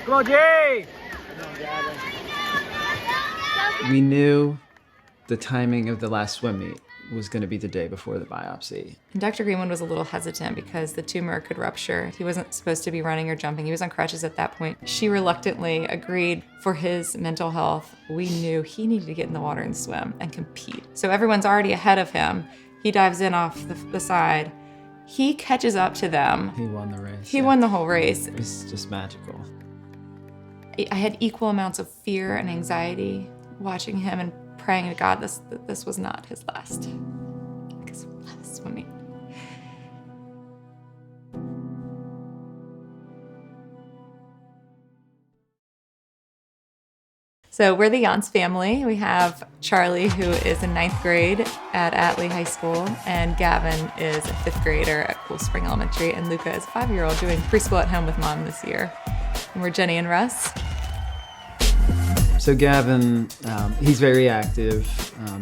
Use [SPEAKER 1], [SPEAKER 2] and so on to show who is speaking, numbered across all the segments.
[SPEAKER 1] Come on, Jay! We knew the timing of the last swim meet was going to be the day before the biopsy.
[SPEAKER 2] And Dr. Greenwood was a little hesitant because the tumor could rupture. He wasn't supposed to be running or jumping. He was on crutches at that point. She reluctantly agreed for his mental health. We knew he needed to get in the water and swim and compete. So everyone's already ahead of him. He dives in off the side. He catches up to them.
[SPEAKER 1] He won the race.
[SPEAKER 2] He won the whole race.
[SPEAKER 1] It was just magical.
[SPEAKER 2] I had equal amounts of fear and anxiety watching him and praying to God that this was not his last swimming. So we're the Yance family. We have Charlie, who is in 9th grade at Atlee High School, and Gavin is a 5th grader at Cool Spring Elementary, and Luca is a 5-year-old doing preschool at home with mom this year. And we're Jenny and Russ.
[SPEAKER 1] So Gavin, he's very active.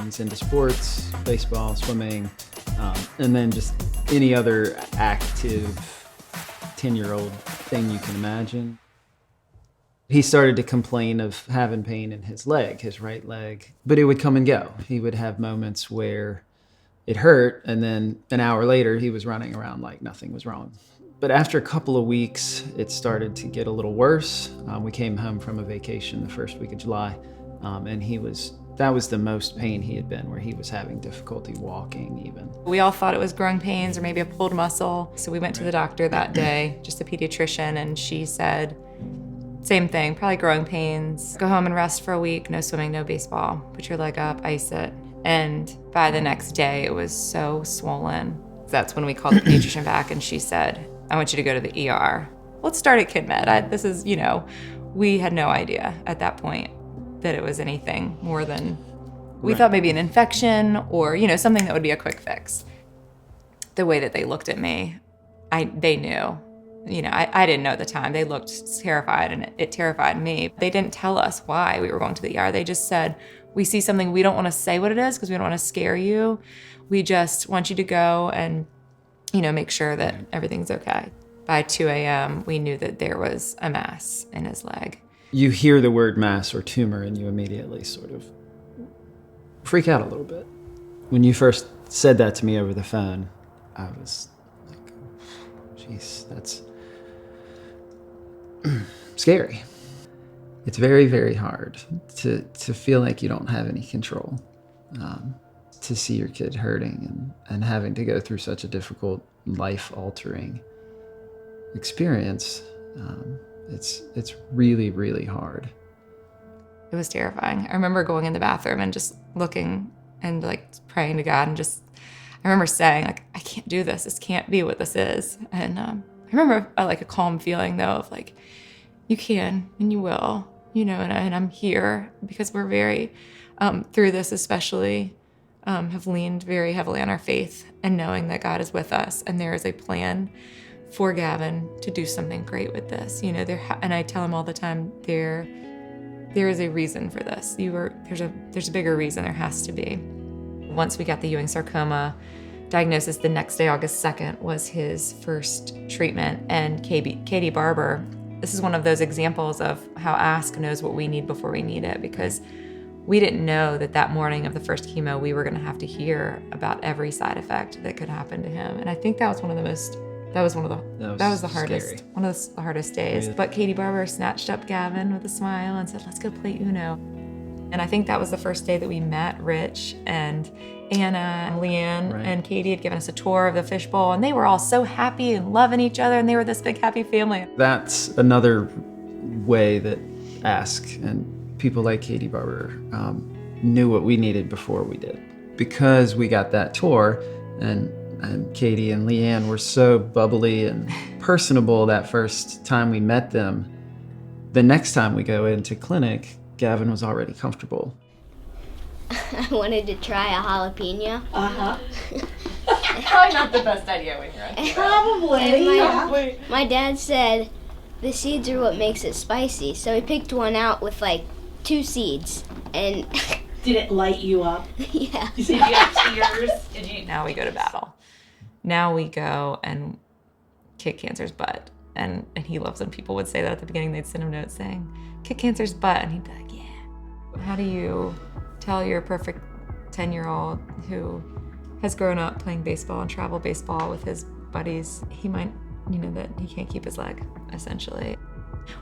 [SPEAKER 1] He's into sports, baseball, swimming, and then just any other active 10-year-old thing you can imagine. He started to complain of having pain in his leg, his right leg, but it would come and go. He would have moments where it hurt, and then an hour later, he was running around like nothing was wrong. But after a couple of weeks, it started to get a little worse. We came home from a vacation the first week of July, and that was the most pain he had been, where he was having difficulty walking even.
[SPEAKER 2] We all thought it was growing pains or maybe a pulled muscle. So we went to the doctor that day, just a pediatrician, and she said, same thing, probably growing pains. Go home and rest for a week, no swimming, no baseball. Put your leg up, ice it. And by the next day, it was so swollen. That's when we called the pediatrician back, and she said, I want you to go to the ER. Let's start at Kid Med. We had no idea at that point that it was anything more than, we thought maybe an infection or, something that would be a quick fix. The way that they looked at me, they knew. I didn't know at the time. They looked terrified, and it terrified me. They didn't tell us why we were going to the ER. They just said, we see something, we don't want to say what it is because we don't want to scare you. We just want you to go and make sure that everything's okay. By 2 a.m., we knew that there was a mass in his leg.
[SPEAKER 1] You hear the word mass or tumor, and you immediately sort of freak out a little bit. When you first said that to me over the phone, I was like, geez, that's scary. It's very, very hard to feel like you don't have any control. To see your kid hurting and having to go through such a difficult, life-altering experience, it's really, really hard.
[SPEAKER 2] It was terrifying. I remember going in the bathroom and just looking and praying to God, and I remember saying I can't do this. This can't be what this is. And I remember a calm feeling though of you can and you will, and I'm here because we're very, through this especially, have leaned very heavily on our faith and knowing that God is with us and there is a plan for Gavin to do something great with this. And I tell him all the time, there is a reason for this. There's a bigger reason. There has to be. Once we got the Ewing sarcoma diagnosis, the next day, August 2nd, was his first treatment. And Katie Barber, this is one of those examples of how Ask knows what we need before we need it, because we didn't know that morning of the first chemo, we were going to have to hear about every side effect that could happen to him. And I think that was the hardest days. But Katie Barber snatched up Gavin with a smile and said, let's go play Uno. And I think that was the first day that we met Rich and Anna and Leanne, and Katie had given us a tour of the fishbowl, and they were all so happy and loving each other, and they were this big happy family.
[SPEAKER 1] That's another way that Ask and people like Katie Barber knew what we needed before we did. Because we got that tour, and Katie and Leanne were so bubbly and personable that first time we met them, the next time we go into clinic, Gavin was already comfortable.
[SPEAKER 3] I wanted to try a jalapeno.
[SPEAKER 2] Uh-huh. Probably not the best idea when you're in.
[SPEAKER 3] Probably. My dad said the seeds are what makes it spicy, so he picked one out with 2 seeds, and
[SPEAKER 4] did it light you up?
[SPEAKER 3] Yeah.
[SPEAKER 2] Did you have tears? Now we go to battle. Now we go and kick cancer's butt. And he loves when people would say that at the beginning. They'd send him notes saying, kick cancer's butt. And he'd be like, yeah. How do you tell your perfect 10-year-old who has grown up playing baseball and travel baseball with his buddies, he might, that he can't keep his leg, essentially.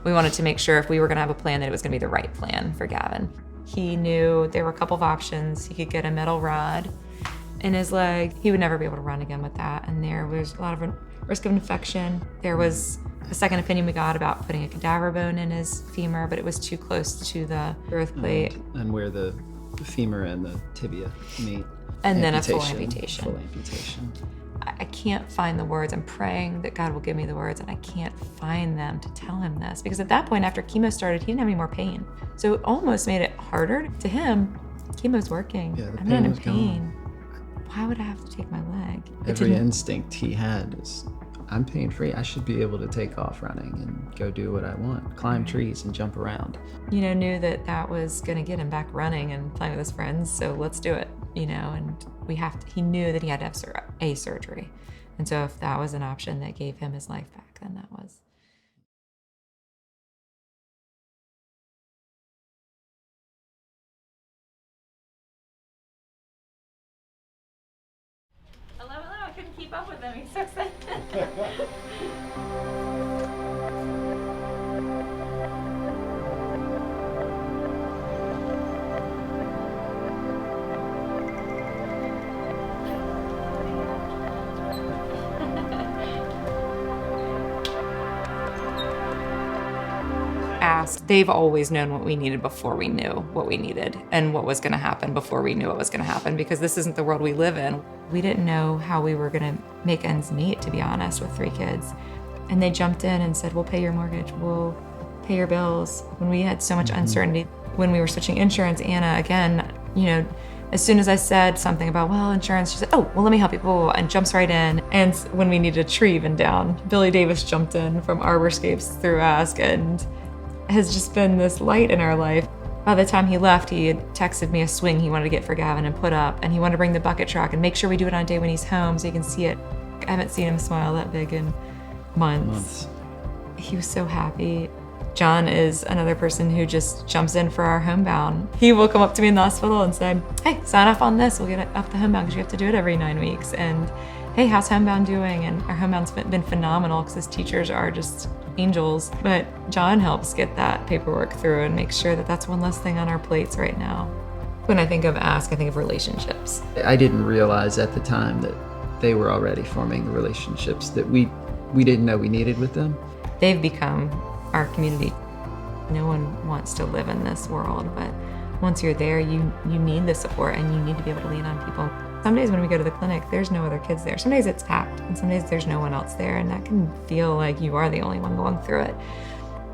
[SPEAKER 2] We wanted to make sure if we were gonna have a plan that it was gonna be the right plan for Gavin. He knew there were a couple of options. He could get a metal rod in his leg. He would never be able to run again with that. And there was a lot of risk of infection. There was a second opinion we got about putting a cadaver bone in his femur, but it was too close to the growth plate.
[SPEAKER 1] And where the femur and the tibia meet.
[SPEAKER 2] And then a full amputation.
[SPEAKER 1] Full amputation.
[SPEAKER 2] I can't find the words. I'm praying that God will give me the words, and I can't find them to tell him this. Because at that point, after chemo started, he didn't have any more pain. So it almost made it harder. To him, chemo's working.
[SPEAKER 1] Yeah, the
[SPEAKER 2] I'm not
[SPEAKER 1] pain
[SPEAKER 2] in
[SPEAKER 1] was
[SPEAKER 2] pain. Why would I have to take my leg?
[SPEAKER 1] Every instinct he had is, I'm pain-free. I should be able to take off running and go do what I want, climb trees and jump around.
[SPEAKER 2] Knew that that was gonna get him back running and playing with his friends, so let's do it, and he knew that he had to have a surgery. And so if that was an option that gave him his life back, then that was. Hello, I couldn't keep up with him. He's so excited. They've always known what we needed before we knew what we needed, and what was gonna happen before we knew what was gonna happen, because this isn't the world we live in. We didn't know how we were gonna make ends meet, to be honest, with 3 kids. And they jumped in and said, we'll pay your mortgage, we'll pay your bills. When we had so much uncertainty, when we were switching insurance, Anna, again, as soon as I said something about, insurance, she said, oh, well, let me help you, and jumps right in. And when we needed a tree even down, Billy Davis jumped in from Arborscapes through Ask, and has just been this light in our life. By the time he left, he had texted me a swing he wanted to get for Gavin and put up, and he wanted to bring the bucket truck and make sure we do it on a day when he's home so he can see it. I haven't seen him smile that big in months. He was so happy. John is another person who just jumps in for our homebound. He will come up to me in the hospital and say, hey, sign off on this. We'll get it up the homebound because you have to do it every 9 weeks. And hey, how's homebound doing? And our homebound's been phenomenal because his teachers are just angels. But John helps get that paperwork through and make sure that that's one less thing on our plates right now. When I think of Ask, I think of relationships.
[SPEAKER 1] I didn't realize at the time that they were already forming the relationships that we didn't know we needed with them.
[SPEAKER 2] They've become our community. No one wants to live in this world, but once you're there, you need the support and you need to be able to lean on people. Some days when we go to the clinic, there's no other kids there. Some days it's packed, and some days there's no one else there, and that can feel like you are the only one going through it.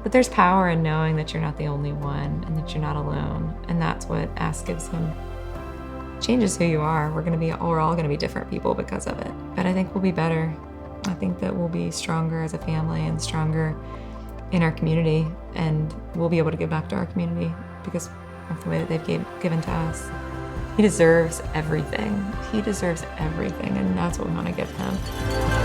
[SPEAKER 2] But there's power in knowing that you're not the only one and that you're not alone, and that's what Ask gives him. Changes who you are. We're all gonna be different people because of it. But I think we'll be better. I think that we'll be stronger as a family and stronger in our community, and we'll be able to give back to our community because of the way that they've given to us. He deserves everything. He deserves everything, and that's what we want to give him.